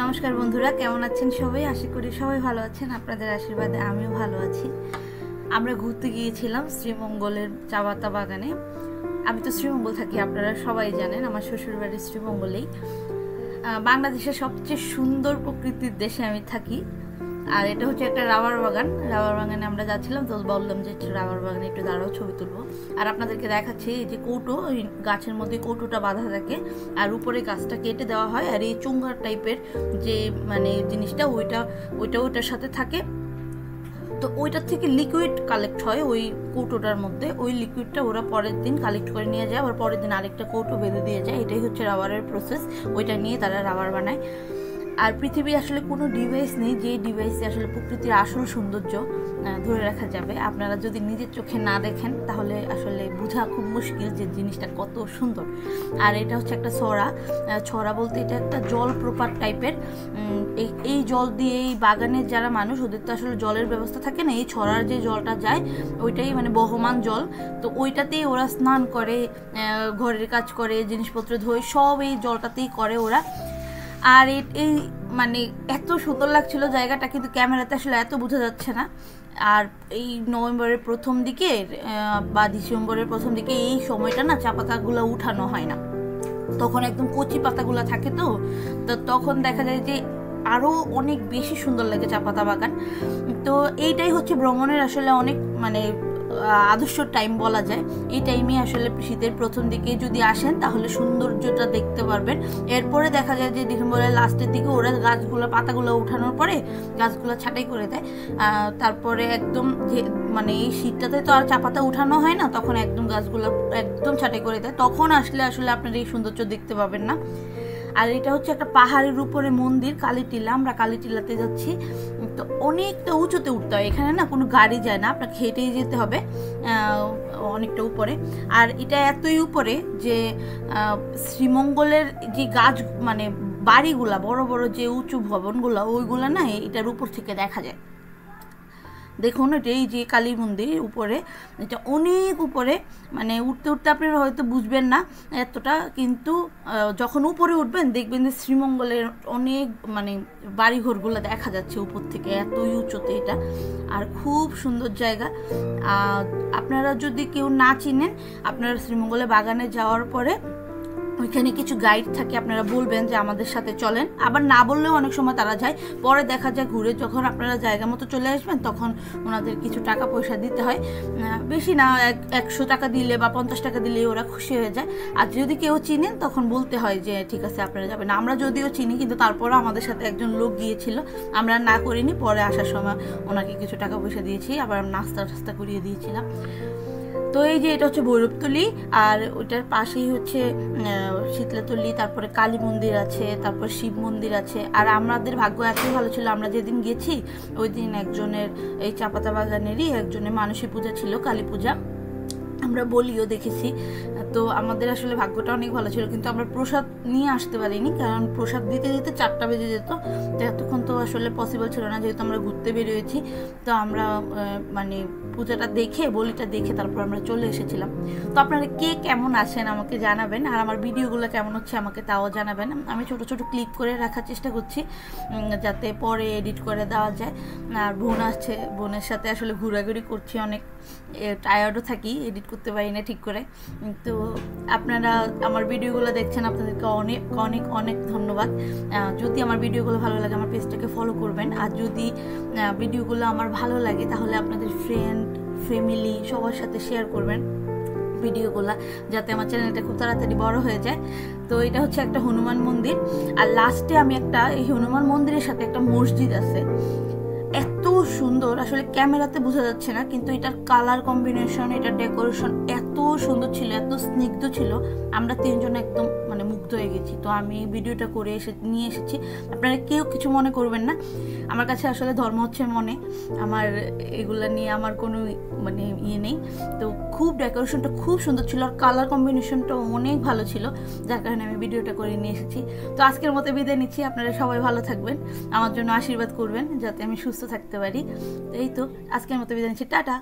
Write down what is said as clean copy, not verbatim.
নমস্কার বন্ধুরা, কেমন আছেন সবাই? আশা করি সবাই ভালো আছেন। আপনাদের আশীর্বাদে আমিও ভালো আছি। আমরা ঘুরতে গিয়েছিলাম শ্রীমঙ্গলের চা পাতা বাগানে। আমি তো শ্রীমঙ্গল থাকি, আপনারা সবাই জানেন, আমার শ্বশুর বাড়ি শ্রীমঙ্গলেই। বাংলাদেশের সবচেয়ে সুন্দর প্রকৃতির দেশে আমি থাকি। আর এটা হচ্ছে একটা রাবার বাগান। রাবার বাগানে আমরা যাচ্ছিলাম, তো বললাম যে রাবার বাগানে একটু দাঁড়াও, ছবি তুলবো। আর আপনাদেরকে দেখাচ্ছি এই যে কৌটো, ওই গাছের মধ্যে কৌটোটা বাঁধা থাকে আর উপরে গাছটা কেটে দেওয়া হয়। আর এই চুঙ্গার টাইপের যে জিনিসটা ওইটার সাথে থাকে। তো ওইটার থেকে লিকুইড কালেক্ট হয় ওই কৌটোটার মধ্যে। ওই লিকুইডটা ওরা পরের দিন কালেক্ট করে নিয়ে যায়, আবার পরের দিন আরেকটা কৌটো বেঁধে দিয়ে যায়। এটাই হচ্ছে রাবারের প্রসেস। ওইটা নিয়ে তারা রাবার বানায়। আর পৃথিবীর আসলে কোনো ডিভাইস নেই যে ডিভাইসে আসলে প্রকৃতির আসল সৌন্দর্য ধরে রাখা যাবে। আপনারা যদি নিজের চোখে না দেখেন তাহলে আসলে বোঝা খুব মুশকিল যে জিনিসটা কত সুন্দর। আর এটা হচ্ছে একটা ছড়া বলতে এটা একটা জলপ্রপাত টাইপের। এই জল দিয়ে এই বাগানের যারা মানুষ, ওদের তো আসলে জলের ব্যবস্থা থাকে না। এই ছড়ার যে জলটা যায় ওইটাই বহমান জল। তো ওইটাতেই ওরা স্নান করে, ঘরের কাজ করে, জিনিসপত্র ধোয়, সব এই জলটাতেই করে ওরা। আর এই এত সুন্দর লাগছিল জায়গাটা, কিন্তু ক্যামেরাতে আসলে এত বোঝা যাচ্ছে না। আর এই নভেম্বরের প্রথম দিকে বা ডিসেম্বরের প্রথম দিকে এই সময়টা না চা পাতাগুলো উঠানো হয় না, তখন একদম কচি পাতাগুলো থাকে। তো তখন দেখা যায় যে আরো অনেক বেশি সুন্দর লাগে চা পাতা বাগান। তো এইটাই হচ্ছে ভ্রমণের আসলে অনেক আদর্শ টাইম বলা যায়। এই টাইমে আসলে শীতের প্রথম দিকে যদি আসেন তাহলে সৌন্দর্যটা দেখতে পারবেন। এরপরে দেখা যায় যে ডিসেম্বরের লাস্টের দিকে ওরা পাতাগুলো উঠানোর পরে গাছগুলো ছাঁটাই করে দেয়। তারপরে একদম এই শীতটাতে তো আর চা পাতা উঠানো হয় না, তখন একদম গাছগুলো একদম ছাঁটাই করে দেয়। তখন আসলে আপনার এই সৌন্দর্য দেখতে পাবেন না। আর এটা হচ্ছে একটা পাহাড়ের উপরে মন্দির, কালীটিলা। আমরা কালীটিলাতে যাচ্ছি। তো অনেকটা উঁচুতে উঠতে হয়, এখানে না কোনো গাড়ি যায় না, আপনাকে হেঁটেই যেতে হবে অনেকটা উপরে। আর এটা এতই উপরে যে শ্রীমঙ্গলের যে গাছ বাড়িগুলা, বড় বড় যে উঁচু ভবনগুলো, ওইগুলা না এটার উপর থেকে দেখা যায়। দেখুন এই যে কালী মন্দির উপরে, এটা অনেক উপরে। উঠতে উঠতে আপনারা হয়তো বুঝবেন না এতটা, কিন্তু যখন উপরে উঠবেন দেখবেন যে শ্রীমঙ্গলের অনেক বাড়িঘরগুলো দেখা যাচ্ছে উপর থেকে, এতই উঁচুতে এটা। আর খুব সুন্দর জায়গা। আপনারা যদি কেউ না চিনেন, আপনারা শ্রীমঙ্গলে বাগানে যাওয়ার পরে ওইখানে কিছু গাইড থাকে, আপনারা বলবেন যে আমাদের সাথে চলেন। আবার না বললেও অনেক সময় তারা যায়। পরে দেখা যায় ঘুরে যখন আপনারা জায়গা মতো চলে আসবেন তখন ওনাদের কিছু টাকা পয়সা দিতে হয়, বেশি না, 100 টাকা দিলে বা 50 টাকা দিলে ওরা খুশি হয়ে যায়। আর যদি কেউ চিনেন তখন বলতে হয় যে ঠিক আছে আপনারা যাবেন। আমরা যদিও চিনি, কিন্তু তারপরও আমাদের সাথে একজন লোক গিয়েছিল, আমরা না করিনি। পরে আসার সময় ওনাকে কিছু টাকা পয়সা দিয়েছি, আবার নাস্তা করিয়ে দিয়েছিলাম। তো এই যে এটা হচ্ছে ভৈরবতলী, আর ওইটার পাশেই হচ্ছে শীতলাতলি, তারপরে কালী মন্দির আছে, তারপর শিব মন্দির আছে। আর আমাদের ভাগ্য এতই ভালো ছিল, আমরা যেদিন গেছি ওই দিন একজনের, এই চা পাতা বাগানেরই একজনের মানসী পূজা ছিল, কালী পূজা। আমরা বলিও দেখেছি। তো আমাদের আসলে ভাগ্যটা অনেক ভালো ছিল, কিন্তু আমরা প্রসাদ নিয়ে আসতে পারিনি, কারণ প্রসাদ দিতে দিতে 4টা বেজে যেত। তো এতক্ষণ তো আসলে পসিবল ছিল না, যেহেতু আমরা ঘুরতে বেরিয়েছি। তো আমরা পূজাটা দেখে, বলিটা দেখে তারপর আমরা চলে এসেছিলাম। তো আপনারা কে কেমন আছেন আমাকে জানাবেন, আর আমার ভিডিওগুলো কেমন হচ্ছে আমাকে তাও জানাবেন। আমি ছোট ছোট ক্লিপ করে রাখার চেষ্টা করছি যাতে পরে এডিট করে দেওয়া যায়। আর বোন আছে, বোনের সাথে আসলে ঘোরাঘুরি করছি, অনেক টায়ার্ডও থাকি, এডিট করতে পারি না ঠিক করে। তো আপনারা আমার ভিডিওগুলো দেখছেন, আপনাদেরকে অনেক অনেক অনেক ধন্যবাদ। যদি আমার ভিডিওগুলো ভালো লাগে আমার পেজটাকে ফলো করবেন। আর যদি ভিডিওগুলো আমার ভালো লাগে তাহলে আপনাদের ফ্রেন্ড, ফ্যামিলি সবার সাথে শেয়ার করবেন ভিডিওগুলো, যাতে আমার চ্যানেলটা খুব তাড়াতাড়ি বড় হয়ে যায়। তো এটা হচ্ছে একটা হনুমান মন্দির। আর লাস্টে আমি এই হনুমান মন্দিরের সাথে একটা মসজিদ আছে, এত সুন্দর, আসলে ক্যামেরাতে বোঝা যাচ্ছে না, কিন্তু এটার কালার কম্বিনেশন, এটার ডেকোরেশন এত সুন্দর ছিল, এত স্নিগ্ধ ছিল, আমরা 3 জন একদম মুগ্ধ হয়ে গেছি। তো আমি ভিডিওটা করে নিয়ে এসেছি, আপনারা কেউ কিছু মনে করবেন না। আমার কাছে আসলে ধর্ম হচ্ছে মনে, আমার এগুলা নিয়ে আমার কোনো ইয়ে নেই। তো খুব ডেকোরেশনটা খুব সুন্দর ছিল, আর কালার কম্বিনেশনটা অনেক ভালো ছিল, যার কারণে আমি ভিডিওটা করে নিয়ে এসেছি। তো আজকের মতো বিদায় নিচ্ছি, আপনারা সবাই ভালো থাকবেন, আমার জন্য আশীর্বাদ করবেন যাতে আমি সুস্থ থাকতে পারি। এই তো আজকের মতো বিদায় নিচ্ছি, টাটা।